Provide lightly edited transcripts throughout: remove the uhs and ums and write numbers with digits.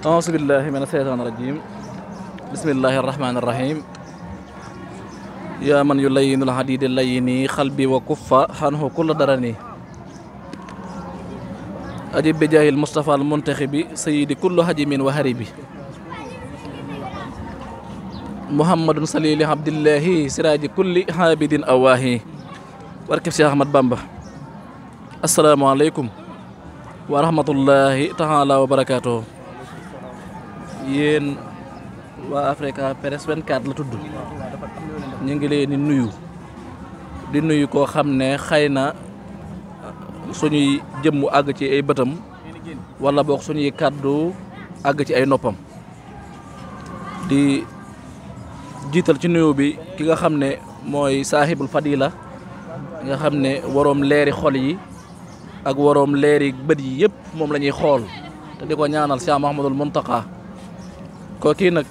أعوذ بالله من الشيطان الرجيم بسم الله الرحمن الرحيم يا من يلين الحديد الليني قلبي وكف عنه كل درني أجب بجاه المصطفى المنتخب سيد كل هجم وهرب محمد صلي عبد الله سراج كل عابد أواهي barke Cheikh Ahmad Bamba asalaamaaleykum wa rahmatullahi taala wa barakaatu yéen waa Africa Press 24 la tudd ñu ngi leen di nuyu koo xam ne xëy na suñuy jëmm àgg ci ay bëtam wala boog suñuy kàddu àgg ci ay noppam di jiital ci nuyu bi ki nga xam ne mooy saahibul fadila nga xam ne waroom leeri xol yi ak waroom leeri bët yi yëpp moom la ñuy xool te di ko ñaanal Cheikh Mouhamadoul Mountakha ko kii nag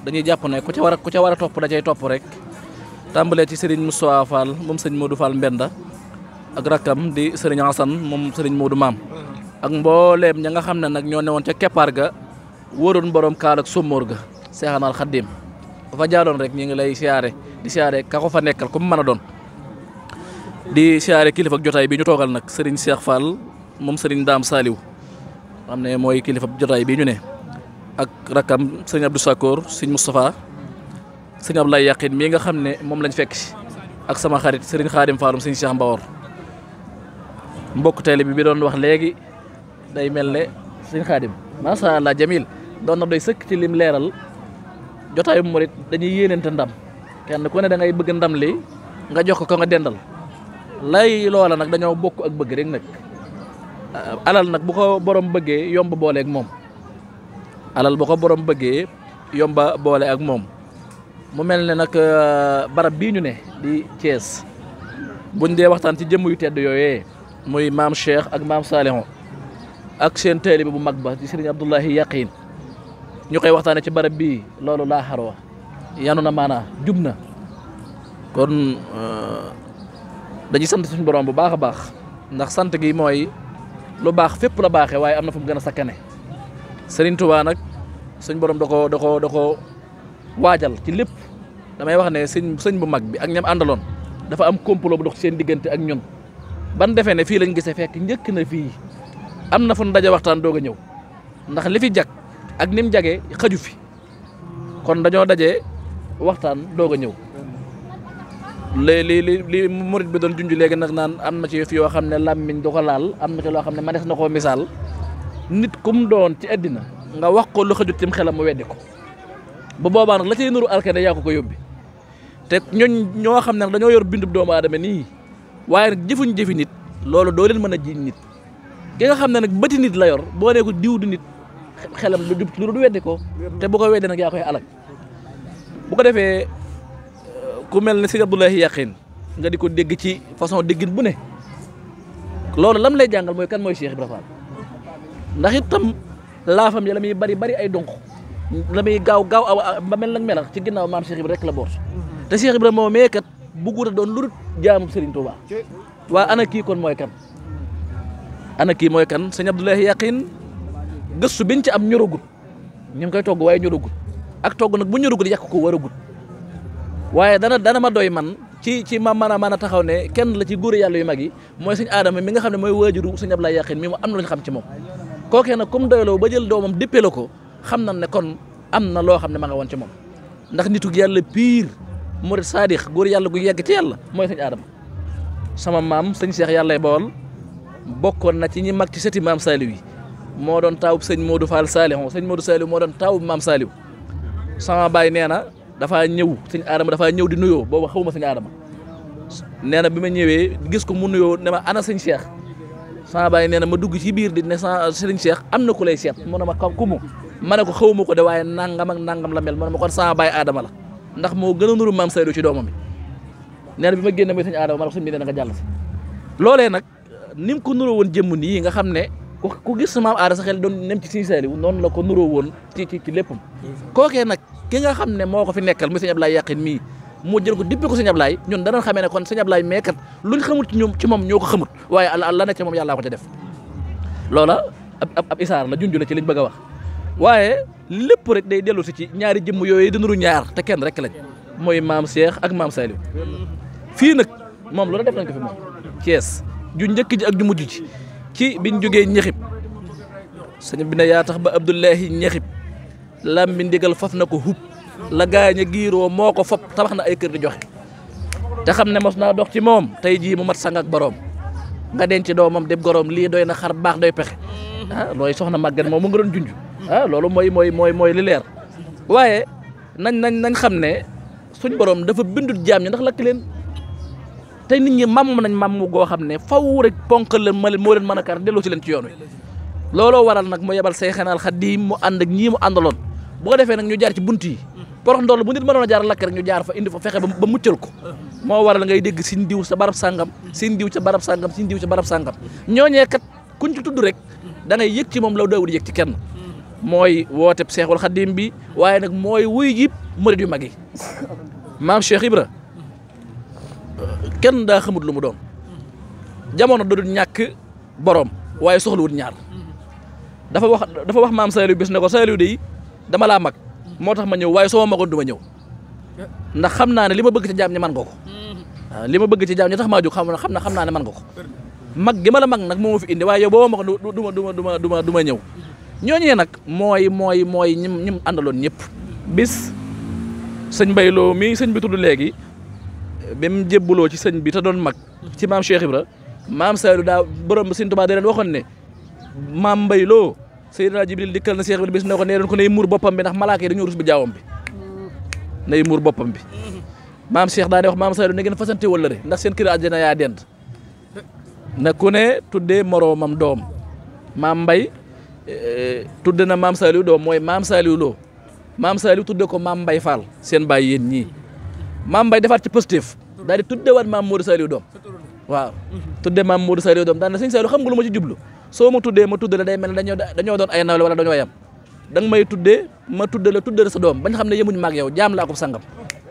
dañuy jàpp ne ku ca war a topp da cay topp rek tàmbalee ci Serigne Moustapha Fall moom sëñ Modou Fall Mbenda ak rakkam di Serigne Assane moom Serigne Modou Maam ak mbooleem ña nga xam ne nag ñoo newoon ca keppaar ga wóoroon borom kaal ak sumóor ga Seexanal Xaddim ba fa jaadoon rek ñi ngi lay siyaare di siyaare ka ko fa nekkal ku mu mën a doon di siyaare kilifa ak jotaay bi ñu toogal nag Serigne Cheikh Fall moom Serigne Dame Saliou xam ne mooy kilifa jotaay bi ñu ne ak rakam Serigne Abdou Sakoor Serigne Moustapha Serigne Abdoulaye Yaqin mii nga xam ne moom lañ fekk si ak sama xarit Serigne Khadim Falloum Serigne Cheikh Mbawor mbokk télé bi doon wax léegi day mel ne Serigne Khadim macha allah jamil doon na doy sëkk ci lim leeral jotaayu murit dañuy yéenante ndam kenn ku ne da ngay bëgg ndam li nga jox ko nga dendal lay loola nag dañoo bokk ak bëgg rek nag alal nag bu ko borom bëggee yomb boole ak moom alal bu ko borom bëggee yomba boole ak moom mu mel ne nag barab bii ñu ne di Thiès buñ dee waxtaan ci jëmm yu tedd yooyee muy maam Cheikh ak maam Salihu ak seen taalibe bu mag ba di Serigne Abdoulaye Yaqin ñu koy waxtaane ci barab bii loolu laa xarwa yanu na maanaa jub na kon dañuy sant suñu borom bu baax a baax ndax sant gi mooy lu baax fépp la baaxee waaye am na fu mu gën a sakkane Serigne Touba nag suñ borom da ko waajal ci lépp damay wax ne sëñ bu mag bi ak ñam àndaloon dafa am complot bu dox seen diggante ak ñun ban defee ne fii lañ gisee fekk njëkk na fii am na fu ñu daje waxtaan doog a ñëw ndax li fi jag ak ni mu jagee xaju fi kon dañoo daje waxtaan doog a ñëw li murit bi doon junj léegi nag naan am na ci fi yoo xam ne làmmiñ du ko laal am na ci loo xam ne manees na koo misaal nit kum doon ci àddina nga wax ko lu xajut tim xelam mu weddi ko bu boobaa nag la cay nuru alkane yaa ko yóbbi te ñoo xam ne nag dañoo yor bindub doomu aadama nii waaye nag jëfi nit loolu doo leen mën a jiiñ nit ki nga xam ne nag bëti nit la yor boo nee ko diw du nit xelam du jub lu du weddi ko te bu ko weddi nag yaa koy alak bu ko defee ku mel ne Serigne Abdoulaye Yaqin nga di ko dégg ci façon déggin bu ne loolu lam lay jàngal mooy kan mooy Cheikh Ibra Fall ndax itam laafam ya la muy bari ay donk la muy gaaw ba mel nag melax ci ginnaaw maam Cheikh Ibra rek la boot te Cheikh Ibra moo meekat bugguut a doon lu dul jaamu Serigne Touba waa ana kii kon mooy kan Serigne Abdoulaye Yaqin gëstu biñ ci am ñoragut ñu ngi koy togg waaye ñoragut ak togg nag bu ñoragut yàq ko waragut waaye dana ma doy man ci ma mën a taxaw ne kenn la ci góor yàlla yu mag yi mooy sëñ Adama mi nga xam ne mooy waajuru sëñ Abdoulaye Yaqin mi mu am na lu ñu xam ci moom kookee nag comme doyloo ba jël doomam dippee la ko xam na ne kon am na loo xam ne ma nga woon ci moom ndax nitu yàlla pire murid saadix góor yàlla gu yegg ci yàlla mooy sëñ Adama sama maam sëñ Cheikh yàllay bool bokkoon na ci ñi mag ci sëti maam Saliou yi moo doon taawub sëñ Modou Fall Saliou sëñ Modou Saliou moo doon taawub maam Saliou sama baay nee na dafaa ñëw sëñ Adama dafaa ñëw di nuyoo boobu xawma sëñ Adama nee na bi ma ñëwee gis ko mu nuyoo ne ma ana sëñ Cheikh sama baay nee na ma dugg ci biir di ne sëñ Cheikh am na ku lay seet mu ne ma ku mu ma ne ko xawma ko de waaye nangam ak nangam la mel mu ne ma kon sama baay Adama la ndax moo gën a nuru maam Saliou ci doomam bi nee na bi ma génne mooy sëñ Adama ma ne ko sëñ bi nee na nga jàll si loolee nag ni mu ko nuroo woon jëmm nii nga xam ne ku gis maam Aada sa xel doon nem ci sëñ Saliou noonu la ko nuroo woon ci léppam kookee nag ki nga xam ne moo ko fi nekkal muy sëñ Abdoulaye Yaqin mii moo jël ko dippe ko sëñ Abdoulaye ñun danañ xamee ne kon sëñ Abdoulaye meekat luñ xamut ci moom ñoo ko xamut waaye la ne ci moom yàllaa ko ca def loola ab isaar la junj la ci liñ bëgg a wax waaye lépp rek day dellu si ci ñaari jëmm yooyu di nuru ñaar te kenn rek lañ mooy maam Cheikh ak maam Saliou fii nag moom loolu def nañ ko fi moom Thiès ju njëkk ji ak ju mujj ji ci biñ jógee ñexib sëñ bi ne yaa tax ba Abdoulahi ñexib lam bi ndigal faf na ko hub la gaañ a giiroo moo ko fop tabax na ay kër di joxe te xam ne mos naa dox ci moom tey jii mu mat sang ak boroom nga denc doomam dem goroom lii doy na xar baax doy pexe looy soxna màggat moom mu nga doon junj loolu mooy li leer waaye nañ xam ne suñ borom dafa bindul jaam ñi ndax lakk leen tey nit ñi mam nañ mam goo xam ne faw rek ponkal leen moo leen mën a kar delloo ci leen ci yoon wi looloo waral nag mu yebal Seyxanal Xadiim mu ànd ak ñii mu àndaloon bu ko defee nag ñu jaar ci bunt yi porox ndoll bu nit mënoon a jaar lakk rek ñu jaar fa indi fa fexe ba muccal ko moo waral ngay dégg sin diw sa barab sàngam sin diw ca barab sàngam sin diw ca barab sàngam ñooñee kat kuñ ci tudd rek da ngay yëg ci moom la daawul yëg ci kenn mooy wooteb Seexul Xadiim bi waaye nag mooy wuy jib murid yu mag yi maam Cheikh Ibra kenn daa xamut lu mu doon jamono da dul ñàkk borom waaye soxlawut ñaar dafa wax maam Saliou bis ne ko Saliou de dama laa mag moo tax ma ñëw waaye soo ma magoon du ma ñëw ndax xam naa ne li ma bëgg ci jaam ñi man nga ko waaw li ma bëgg ci jaam ñi tax maa jóg xam naa ne man nga ko mag gi ma la mag nag moo ma fi indi waaye yow boo ma magoon du ma ñëw ñooñee nag mooy ñim àndaloon ñëpp bis sëñ Mbayloo mi sëñ bi tudd léegi bi mu jébbuloo ci sëñ bi te doon mag ci maam Cheikh Ibra maam Saliou daa borom sëñ Tuubaa da leen waxoon ne maam Mbayloo Seydina Jibril dikkal na Cheikh Ibra bis ne ko nee doon ko nay muur boppam bi ndax malaaka yi dañoo rus bi jaawam bi nay muur boppam bi maam Cheikh daa ne wax maam Saliou ne ngeen fasante wëllëre ndax seen kër àjjana yaa dend na ku ne tuddee moroomam doom maam Mbay tudde na maam Saliou doom mooy maam Saliou Lo maam Saliou tudde ko maam Mbay Fall seen baay yéen ñii maam Mbay defaat ci positif daal di tudde waat maam Modou Saliou doom waaw tudde maam Modou Saliou doom daal na sëñ Saliou xam nga lu ma ci jublu soo ma tuddee ma tudde la day mel ne dañoo doon ay nawle wala dañoo yam da nga may tuddee ma tudde la sa doom bañ xam ne yemuñ maag yow jaam laa ko sangam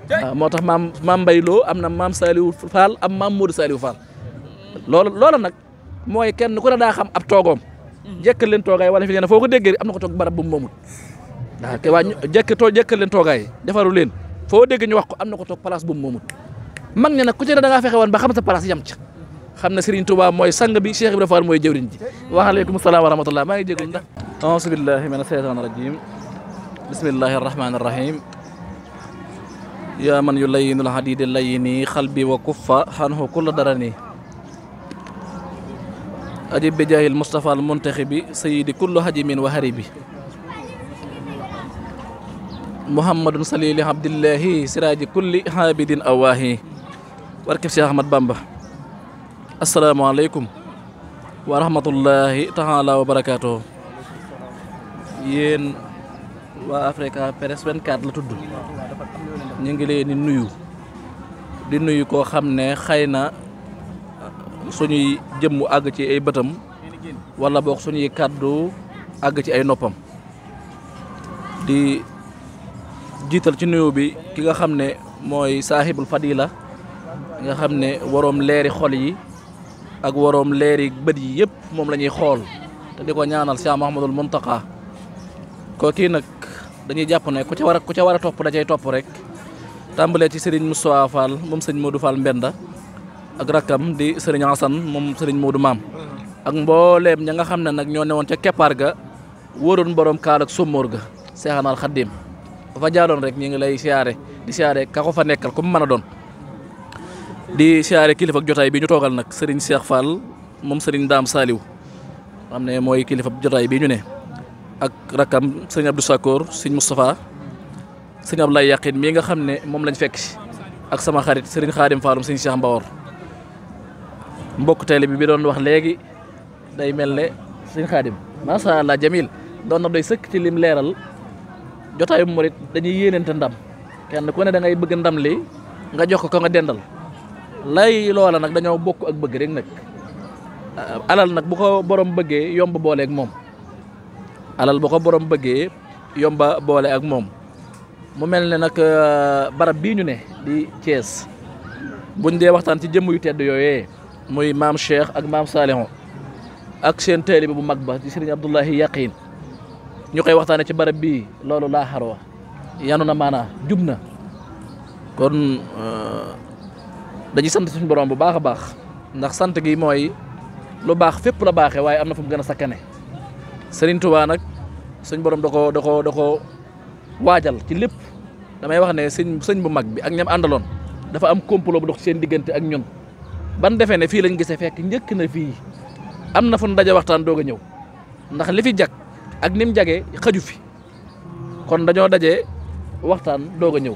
waaw moo tax maam Mbay Lo am na maam Saliou Fall am maam Modou Saliou Fall loola nag mooy kenn ku ne daa xam ab toogoom jekkal leen toogaay wala fi nee na foo ko déggee am na ko toog barab bu mu moomut waaw te waa jekkal leen toogaay defaru leen foo dégg ñu wax ko am na ko toog place bu mu moomut mag ñi nag ku ci ne da ngaa fexe woon ba xam sa place yam ca xam ne Serigne Touba mooy sang bi Cheikh Ibrahima Fall mooy jëwriñ ji waaleykum salaam wa rahmatullah maa ngi jégalu ndax auzu billahi mina shaytaani rajim bismillahi arrahmani arrahim yaa man yulayinul hadidi layini xalbi wa kuffa xanhu kulla darani ajib bi jaahil Mustafa al muntaxibi sayidi kullu hajimin wa haribi muhammadun salili abdillahi siraji kulli habidin awahi barkeb Cheikh Ahmad Bamba asalaamaaleykum wa rahmatullahi taala wa barakaatu yéen waa Africa Press 24 la tudd ñu ngi leen di nuyu koo xam ne xëy na suñuy jëmm àgg ci ay bëtam wala boog suñuy kàddu àgg ci ay noppam di jiital ci nuyu bi ki nga xam ne mooy saahibul fadila nga xam ne waroom leeri xol yi ak waroom leeri bët yi yëpp moom la ñuy xool te di ko ñaanal Cheikh Mouhamadoul Mountakha ko kii nag dañuy jàpp ne ku ca war a topp da cay topp rek tàmbalee ci Serigne Moustapha Fall moom sëñ Modou Fall Mbenda ak rakkam di Serigne Assane moom Serigne Modou Maam ak mbooleem ña nga xam ne nag ñoo newoon ca keppaar ga wóoroon borom kaal ak sommoor ga Seexanal Xaddim dafa jaadoon rek ñi ngi lay siyaare di siyaare ka ko fa nekkal ku mu mën a doon di siyaare kilifa ak jotaay bi ñu toogal nag Serigne Cheikh Fall moom Serigne Dame Saliou xam ne mooy kilifa jotaay bi ñu ne ak rakkam Serigne Abdou Sakoor Serigne Moustapha Serigne Abdoulaye Yaqin mii nga xam ne moom lañ fekk si ak sama xarit Serigne Khadim Falloum Serigne Cheikh Mbawor mbokk télé bi doon wax léegi day mel ne Serigne Khadim macha allah jamil doon na doy sëkk ci lim leeral jotaayu murit dañuy yéenante ndam kenn ku ne da ngay bëgg ndam li nga jox ko nga dendal lay loola nag dañoo bokk ak bëgg rek nag alal nag bu ko borom bëggee yomb boole ak moom alal bu ko borom bëggee yomba boole ak moom mu mel ne nag barab bii ñu ne di Thiès buñ dee waxtaan ci jëmm yu tedd yooyee muy maam Cheikh ak maam Saliou ak seen taalibe bu mag ba di Serigne Abdoulahi Yaqin ñu koy waxtaane ci barab bii loolu laa xarwa yanu na maanaa jub na kon dañuy sant suñu borom bu baax a baax ndax sant gi mooy lu baax fépp la baaxee waaye am na fu mu gën a sakkane Serigne Touba nag suñ borom da ko waajal ci lépp damay wax ne sëñ bu mag bi ak ñam àndaloon dafa am complot bu dox seen diggante ak ñun ban defee ne fii lañ gisee fekk njëkk na fii am na fu ñu daje waxtaan doog a ñëw ndax li fi jag ak ni mu jagee xaju fi kon dañoo daje waxtaan doog a ñëw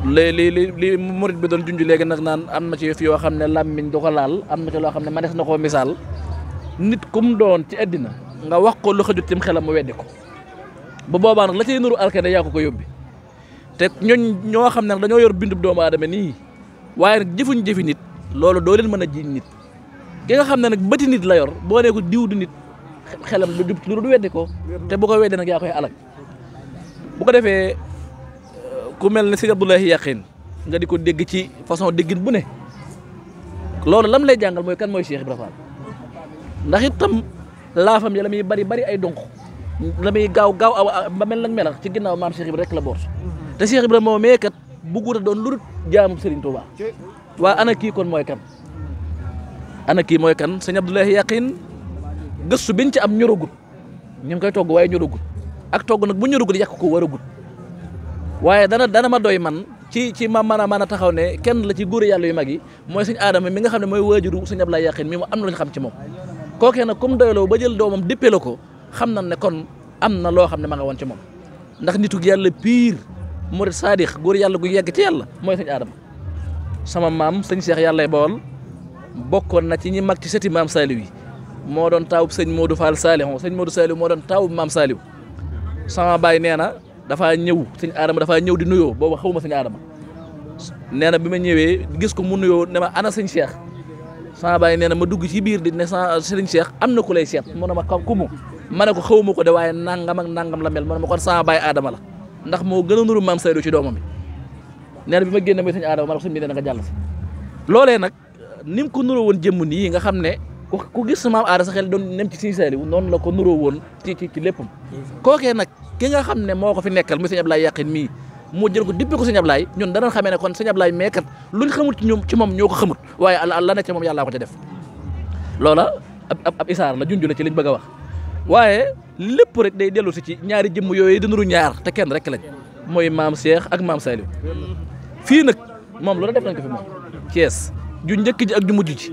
li murit bi doon junj léegi nag naan am na ci fi yoo xam ne làmmiñ du ko laal am na ci loo xam ne manees na koo misaal nit kum doon ci àddina nga wax ko lu xajut cim xelam mu weddi ko bu boobaa nag la cay nuru alkane yaa ko yóbbi te ñoo xam ne nag dañoo yor bindub doomu aadama nii waaye nag jëfi nit loolu doo leen mën a jiiñ nit ki nga xam ne nag bëti nit la yor boo nee ko diw du nit xelam du jub lu du weddi ko te bu ko weddi nag yaa koy alak bu ko defee ku mel ne Sëñ Abdoulahi Yaqin nga di ko dégg ci façon déggin bu ne loolu lam lay jàngal mooy kan mooy Cheikh Ibra Fall ndax itam laafam ya la muy bari ay donk la muy gaaw ba mel nag melax ci ginnaaw maam Cheikh Ibra rek la boot te Cheikh Ibra moo meekat bugguta doon lu dul jaamu Serigne Touba waa ana kii kon mooy kan Sëñ Abdoulahi Yaqin gëstu biñ ci am ñoragut ñu ngi koy togg waaye ñoragut ak togg nag bu ñoragut yàq ko waragut waaye dana ma doy man ci ma mën a taxaw ne kenn la ci góor yàlla yu mag yi mooy sëñ Adama mi nga xam ne mooy waajuru Sëñ Abdoulahi Yaqin mi mu am na lu ñu xam ci moom kookee nag comme doyloo ba jël doomam dippee la ko xam na ne kon am na loo xam ne ma nga woon ci moom ndax nitu yàlla pire murid saadix góor yàlla gu yegg ci yàlla mooy sëñ Adama sama maam sëñ Cheikh yàllay Bawol bokkoon na ci ñi mag ci sëti maam Saliou yi moo doon taawub sëñ Modou Fall Saliou sëñ Modou Saliou moo doon taawub maam Saliou sama baay nee na dafaa ñëw sëñ Adama dafaa ñëw di nuyoo boobu xawma sëñ Adama nee na bi ma ñëwee gis ko mu nuyoo ne ma ana sëñ Cheikh sama baay nee na ma dugg ci biir di ne sëñ Cheikh am na ku lay seet mu ne ma kumu ma ne ko xawma ko de waaye nangam ak nangam la mel mu ne ma kon sama baay Adama la ndax moo gën a nuru maam Saliou ci doomam bi nee na bi ma génne mooy sëñ Adama ma ne ko sëñ bi nee na nga jàll si loolee nag ni mu ko nuroo woon jëmm nii nga xam ne ku gis maam aada sa xel doon nem ci sëñ Saliou noonu la ko nuroo woon ci léppam kookee nag ki nga xam ne moo ko fi nekkal muy sëñ Abdoulaye Yaqin mii mu jël ko dippe ko sëñ Abdoulaye ñun danañ xamee ne kon sëñ Abdoulaye meekat luñ xamut ci moom ñoo ko xamut waaye la ne ci moom yàllaa ko ca def loola ab isaar la junj la ci liñ bëgg a wax waaye lépp rek day dellu si ci ñaari jëmm yooyu di nuru ñaar te kenn rek lañ mooy maam Cheikh ak maam Saliou fii nag moom loolu def nañ ko fi moom Thiès ju njëkk ji ak ju mujj ji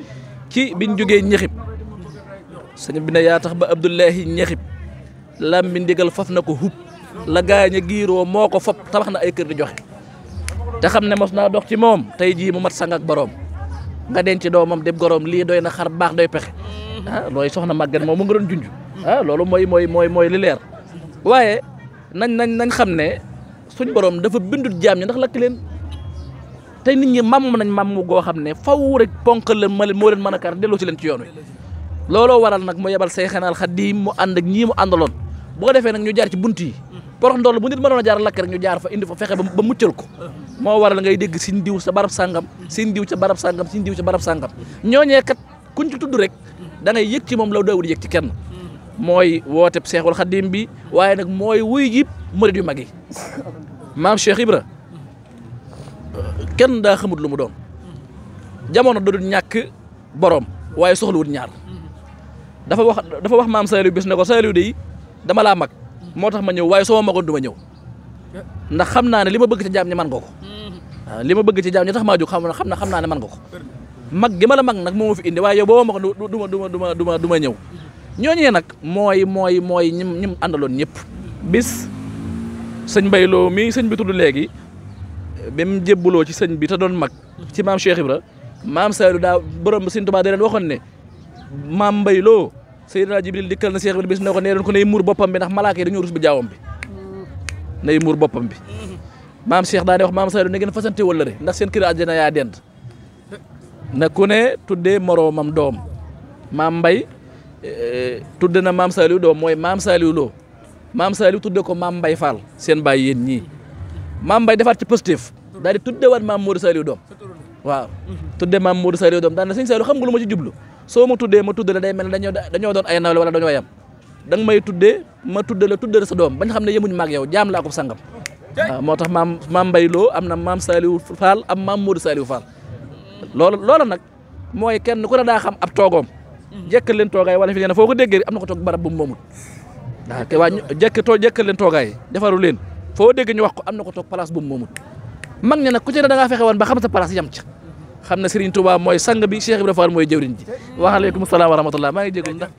ci biñ jógee ñexib sëñ bi ne yaa tax ba Abdoulahi ñexib lam bi ndigal faf na ko hub la gaañ a giiroo moo ko fop tabax na ay kër di joxe te xam ne mos naa dox ci moom tey jii mu mat sang ak boroom nga denc doomam deb goroom lii doy na xar baax doy pexe looy soxna màgget moom mu nga doon junj loolu mooy li leer waaye nañ xam ne suñ borom dafa bindut jaam ñi ndax lakk leen tey nit ñi mam nañ mam goo xam ne faw rek ponkal leen moo leen mën a kar delloo si leen ci yoon wi looloo waral nag mu yebal Seyxanal Xadiim mu ànd ak ñii mu àndaloon bu ko defee nag ñu jaar ci bunt yi porox ndoll bu nit mënoon a jaar lakk rek ñu jaar fa indi fa fexe ba muccal ko moo waral ngay dégg sin diw sa barab sàngam sin diw ca barab sàngam sin diw ca barab sàngam ñooñee kat kuñ ci tudd rek da ngay yëg ci moom la daawul yëg ci kenn mooy wooteb Seexul Xadiim bi waaye nag mooy wuy jib murid yu mag yi maam Cheikh Ibra kenn daa xamut lu mu doon jamono da dul ñàkk borom waaye soxlawut ñaar dafa wax maam Saliou bis ne ko Saliou de dama laa mag moo tax ma ñëw waaye soo ma magoon du ma ñëw ndax xam naa ne li ma bëgg ci jaam ñi man nga ko waaw li ma bëgg ci jaam ñi tax maa jóg xam naa ne man nga ko mag gi ma la mag nag moo ma fi indi waaye yow boo ma magoon du ma ñëw ñooñee nag mooy ñim àndaloon ñëpp bis sëñ Mbayloo mi sëñ bi tudd léegi bi mu jébbuloo ci sëñ bi te doon mag ci maam Cheikh Ibra maam Saliou daa borom sëñ Tuubaa da leen waxoon ne maam Mbayloo Seydina Jibril dikkal na Cheikh Ibra bis ne ko nee doon ko nay muur boppam bi ndax malaaka yi dañoo rus bi jaawam bi nay muur boppam bi maam Cheikh daa ne wax maam Saliou ne ngeen fasante wala re ndax seen kër àjjana yaa dend na ku ne tuddee moroomam doom maam Mbay tudde na maam Saliou doom mooy maam Saliou Lo maam Saliou tudde ko maam Mbay Fall seen baay yéen ñii maam Mbay defaat ci positif daal di tuddewaat maam Modou Saliou doom waaw tudde maam Modou Saliou doom daan na sëñ Saliou xam nga lu ma ci jublu soo ma tuddee ma tudd la day mel ne dañoo doon ay nawle wala dañoo yam da nga may tuddee ma tudde la sa doom bañ xam ne yemuñ maag yow jaam laa ko sangam waaw moo tax maam Mbaye Lo am na maam Saliou Fall am maam Modou Saliou Fall loolu nag mooy kenn ku ne daa xam ab toogoom jekkal leen toogaay wala fi nee na foo ko déggee am na ko toog barab bu mu moomul waaw te waa jekkal leen toogaay defaru leen foo dégg ñu wax ko am na ko toog place bu mu moomul mag ñi nag ku ci ne da ngaa fexe woon ba xam sa place yam ca xam ne Serigne Touba mooy sang bi Cheikh Ibrahima Fall mooy jëwriñ ji wa aleykum salaam wa rahmatullah maa ngi jégalu ndax